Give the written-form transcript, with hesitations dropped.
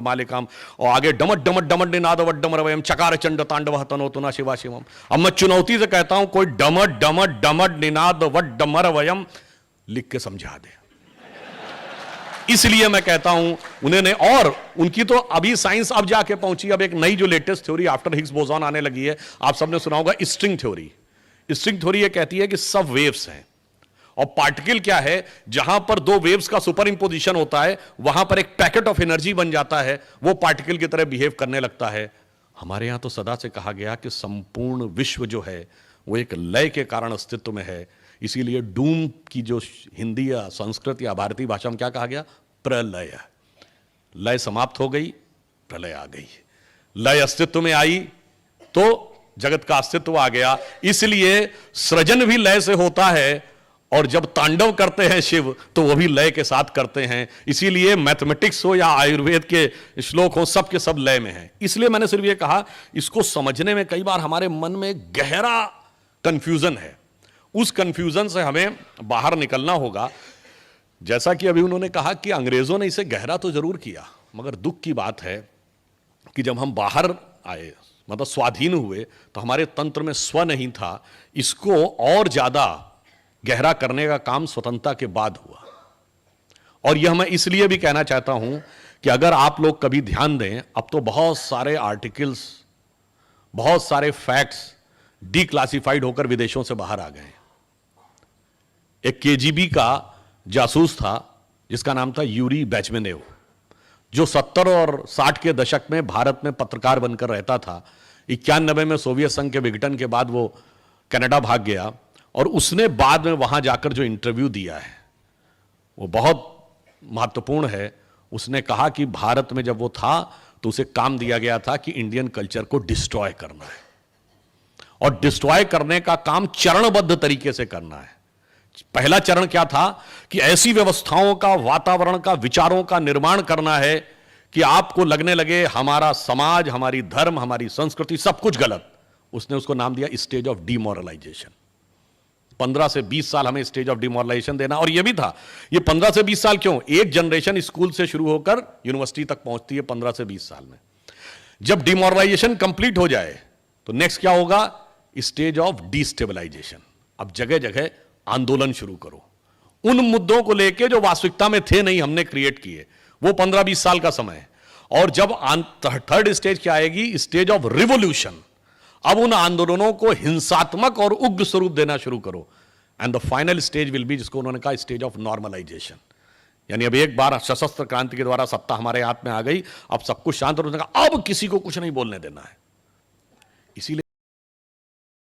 मालिकाम और आगे डमट डमट डमट निनाद वड्डमर वयम चकार चंड तांडव तनोतु न शिवा शिवम। अब मैं चुनौती से कहता हूं कोई डमट डमट डमट निनाद वड्डमर वयम लिख के समझा दे। इसलिए मैं कहता हूं उन्होंने, और उनकी तो अभी साइंस अब जाके पहुंची, अब एक नई जो latest theory after Higgs boson आने लगी है, आप सबने सुना होगा स्ट्रिंग थ्योरी। स्ट्रिंग थ्योरी ये कहती है कि सब वेव्स हैं और पार्टिकल क्या है, जहां पर दो वेव्स का सुपर इंपोजिशन होता है वहां पर एक पैकेट ऑफ एनर्जी बन जाता है, वो पार्टिकल की तरह बिहेव करने लगता है। हमारे यहां तो सदा से कहा गया कि संपूर्ण विश्व जो है वो एक लय के कारण अस्तित्व में है। इसीलिए डूम की जो हिंदी या संस्कृत या भारतीय भाषा में क्या कहा गया, प्रलय। लय समाप्त हो गई, प्रलय आ गई। लय अस्तित्व में आई तो जगत का अस्तित्व आ गया। इसलिए सृजन भी लय से होता है और जब तांडव करते हैं शिव तो वो भी लय के साथ करते हैं। इसीलिए मैथमेटिक्स हो या आयुर्वेद के श्लोक हो, सब के सब लय में है। इसलिए मैंने सिर्फ ये कहा, इसको समझने में कई बार हमारे मन में गहरा कंफ्यूजन है, उस कंफ्यूजन से हमें बाहर निकलना होगा। जैसा कि अभी उन्होंने कहा कि अंग्रेजों ने इसे गहरा तो जरूर किया, मगर दुख की बात है कि जब हम बाहर आए, मतलब स्वाधीन हुए, तो हमारे तंत्र में स्व नहीं था। इसको और ज्यादा गहरा करने का काम स्वतंत्रता के बाद हुआ। और यह मैं इसलिए भी कहना चाहता हूं कि अगर आप लोग कभी ध्यान दें, अब तो बहुत सारे आर्टिकल्स, बहुत सारे फैक्ट्स डिक्लासिफाइड होकर विदेशों से बाहर आ गए। एक केजीबी का जासूस था जिसका नाम था यूरी बेचमेनेव, जो 70 और 60 के दशक में भारत में पत्रकार बनकर रहता था। 91 में सोवियत संघ के विघटन के बाद वो कनाडा भाग गया और उसने बाद में वहां जाकर जो इंटरव्यू दिया है वो बहुत महत्वपूर्ण है। उसने कहा कि भारत में जब वो था तो उसे काम दिया गया था कि इंडियन कल्चर को डिस्ट्रॉय करना है, और डिस्ट्रॉय करने का काम चरणबद्ध तरीके से करना है। पहला चरण क्या था कि ऐसी व्यवस्थाओं का, वातावरण का, विचारों का निर्माण करना है कि आपको लगने लगे हमारा समाज, हमारी धर्म, हमारी संस्कृति सब कुछ गलत। उसने उसको नाम दिया स्टेज ऑफ डिमोरलाइजेशन। 15 से 20 साल हमें स्टेज ऑफ डिमोरलाइजेशन देना। और यह भी था, ये 15 से 20 साल क्यों, एक जनरेशन स्कूल से शुरू होकर यूनिवर्सिटी तक पहुंचती है 15 से 20 साल में। जब डिमोरलाइजेशन कंप्लीट हो जाए तो नेक्स्ट क्या होगा, स्टेज ऑफ डिस्टेबलाइजेशन। अब जगह जगह आंदोलन शुरू करो उन मुद्दों को लेके जो वास्तविकता में थे नहीं, हमने क्रिएट किए। वो 15-20 साल का समय है। और जब थर्ड स्टेज क्या आएगी, स्टेज ऑफ रिवोल्यूशन। अब उन आंदोलनों को हिंसात्मक और उग्र स्वरूप देना शुरू करो। And the final stage will be, जिसको उन्होंने कहा स्टेज ऑफ नॉर्मलाइजेशन। यानी अब एक बार सशस्त्र क्रांति के द्वारा सत्ता हमारे हाथ में आ गई, अब सब कुछ शांत, और अब किसी को कुछ नहीं बोलने देना है। इसीलिए